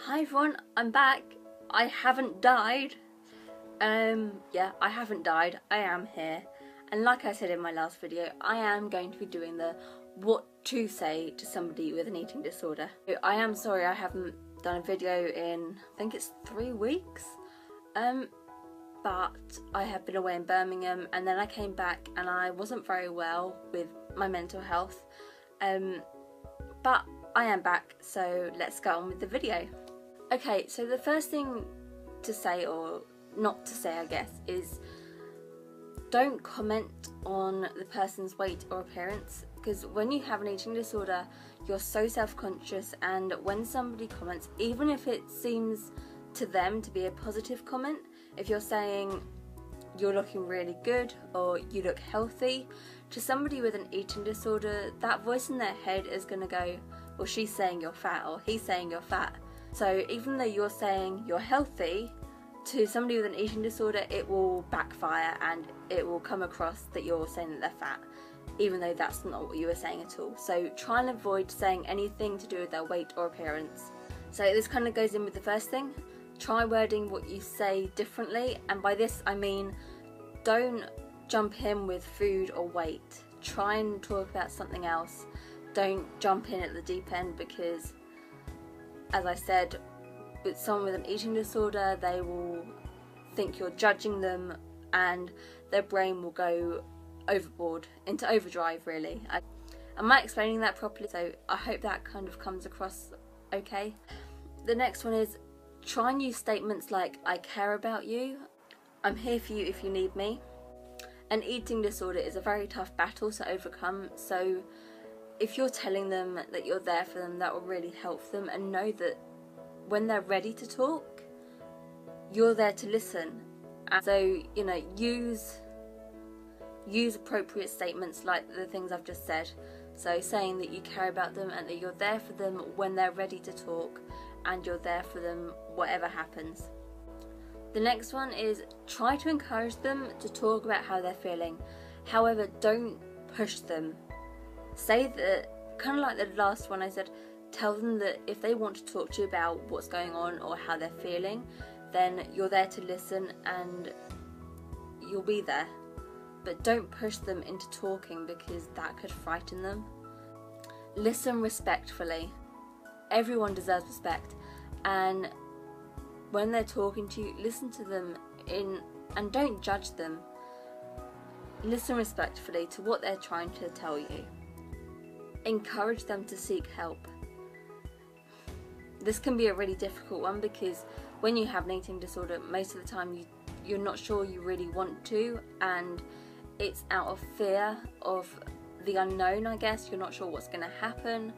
Hi everyone, I'm back. I haven't died. Yeah, I haven't died. I am here. And like I said in my last video, I am going to be doing the what to say to somebody with an eating disorder. I am sorry I haven't done a video in, I think it's 3 weeks. But I have been away in Birmingham and then I came back and I wasn't very well with my mental health. But I am back, so let's go on with the video. Okay, so the first thing to say, or not to say I guess, is don't comment on the person's weight or appearance, because when you have an eating disorder you're so self-conscious, and when somebody comments, even if it seems to them to be a positive comment, if you're saying you're looking really good or you look healthy, to somebody with an eating disorder, that voice in their head is going to go, well, she's saying you're fat or he's saying you're fat. So even though you're saying you're healthy, to somebody with an eating disorder it will backfire and it will come across that you're saying that they're fat, even though that's not what you were saying at all. So try and avoid saying anything to do with their weight or appearance. So this kind of goes in with the first thing. Try wording what you say differently, and by this I mean don't jump in with food or weight. Try and talk about something else. Don't jump in at the deep end, because as I said, with someone with an eating disorder, they will think you're judging them and their brain will go overboard, into overdrive really. Am I explaining that properly? So I hope that kind of comes across okay. The next one is try and use statements like, I care about you, I'm here for you if you need me. An eating disorder is a very tough battle to overcome, so if you're telling them that you're there for them, that will really help them, and know that when they're ready to talk, you're there to listen. And so, you know, use appropriate statements like the things I've just said. So saying that you care about them and that you're there for them when they're ready to talk, and you're there for them whatever happens. The next one is try to encourage them to talk about how they're feeling. However, don't push them. Say that, kind of like the last one I said, tell them that if they want to talk to you about what's going on or how they're feeling, then you're there to listen and you'll be there. But don't push them into talking, because that could frighten them. Listen respectfully. Everyone deserves respect, and when they're talking to you, listen to them and don't judge them. Listen respectfully to what they're trying to tell you. Encourage them to seek help. This can be a really difficult one, because when you have an eating disorder, most of the time you're not sure you really want to, and it's out of fear of the unknown, I guess. You're not sure what's going to happen.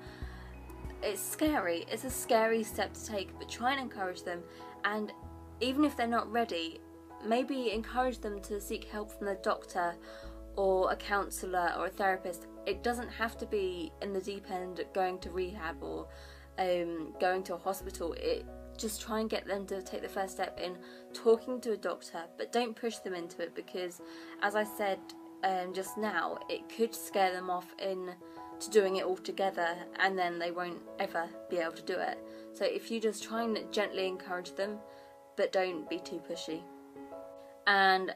It's scary. It's a scary step to take, but try and encourage them, and even if they're not ready, maybe encourage them to seek help from the doctor or a counsellor or a therapist. It doesn't have to be in the deep end going to rehab or going to a hospital. Just try and get them to take the first step in talking to a doctor, but don't push them into it, because as I said just now, it could scare them off into doing it all together, and then they won't ever be able to do it. So if you just try and gently encourage them, but don't be too pushy. And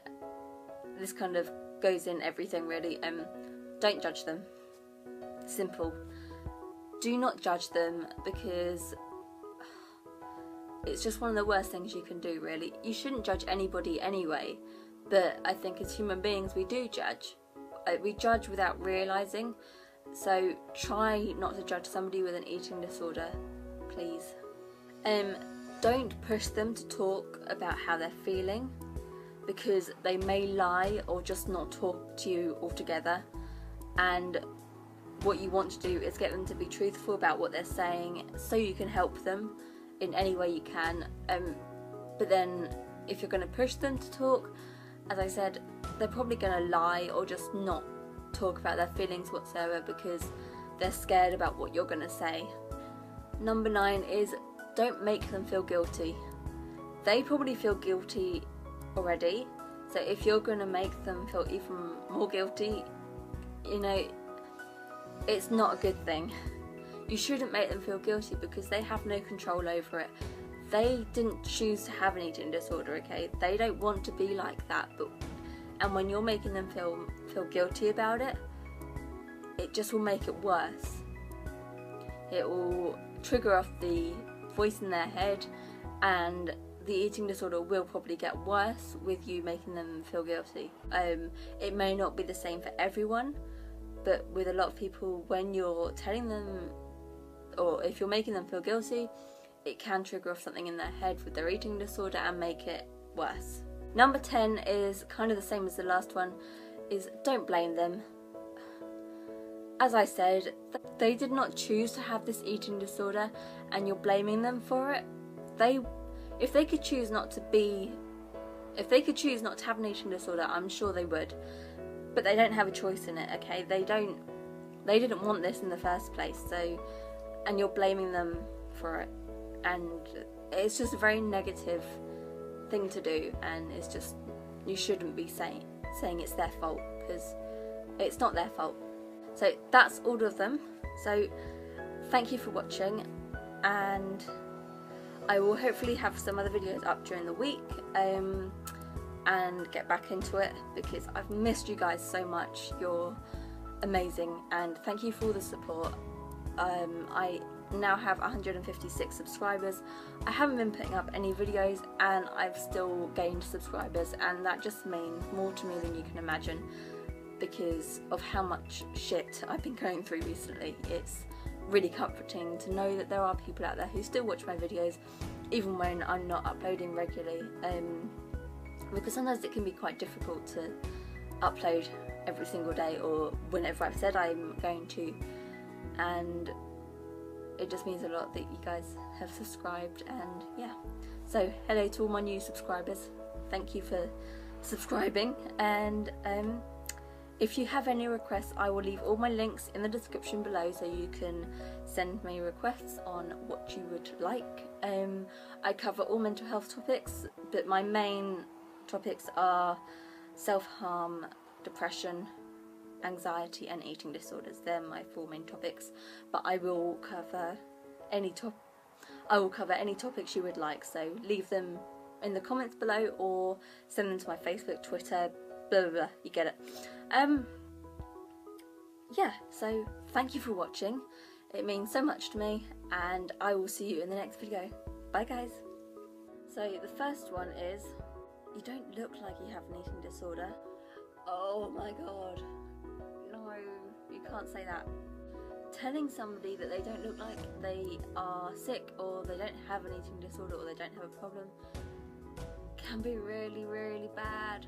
this kind of goes in everything really. Don't judge them. Simple. Do not judge them, because it's just one of the worst things you can do really. You shouldn't judge anybody anyway, but I think as human beings we do judge. We judge without realising, so try not to judge somebody with an eating disorder, please. Don't push them to talk about how they're feeling, because they may lie or just not talk to you altogether, and what you want to do is get them to be truthful about what they're saying so you can help them in any way you can. But then if you're going to push them to talk, as I said, they're probably going to lie or just not talk about their feelings whatsoever, because they're scared about what you're going to say. Number 9 is don't make them feel guilty. They probably feel guilty already, so if you're going to make them feel even more guilty, you know, it's not a good thing. You shouldn't make them feel guilty, because they have no control over it. they didn't choose to have an eating disorder, okay? They don't want to be like that, and when you're making them feel guilty about it, it just will make it worse. It will trigger off the voice in their head, and the eating disorder will probably get worse with you making them feel guilty. It may not be the same for everyone, but with a lot of people, when you're telling them, or if you're making them feel guilty, it can trigger off something in their head with their eating disorder and make it worse. Number 10 is kind of the same as the last one, is don't blame them. As I said, they did not choose to have this eating disorder and you're blaming them for it. If they could choose not to have an eating disorder, I'm sure they would. But they don't have a choice in it, okay? They didn't want this in the first place, and you're blaming them for it. And it's just a very negative thing to do, and it's just, you shouldn't be saying it's their fault, because it's not their fault. So that's all of them. So thank you for watching, and I will hopefully have some other videos up during the week and get back into it, because I've missed you guys so much. You're amazing, and thank you for all the support. I now have 156 subscribers. I haven't been putting up any videos and I've still gained subscribers, and that just means more to me than you can imagine because of how much shit I've been going through recently. It's really comforting to know that there are people out there who still watch my videos even when I'm not uploading regularly, because sometimes it can be quite difficult to upload every single day or whenever I've said I'm going to, and it just means a lot that you guys have subscribed. And yeah, so hello to all my new subscribers, thank you for subscribing, and if you have any requests, I will leave all my links in the description below so you can send me requests on what you would like. I cover all mental health topics, but my main topics are self-harm, depression, anxiety and eating disorders. They're my 4 main topics, but I will cover any topics you would like, so leave them in the comments below or send them to my Facebook, Twitter, blah blah blah, you get it. Yeah, so thank you for watching, it means so much to me, and I will see you in the next video. Bye guys. So the first one is, you don't look like you have an eating disorder. Oh my god. No, you can't say that. Telling somebody that they don't look like they are sick or they don't have an eating disorder or they don't have a problem can be really, really bad.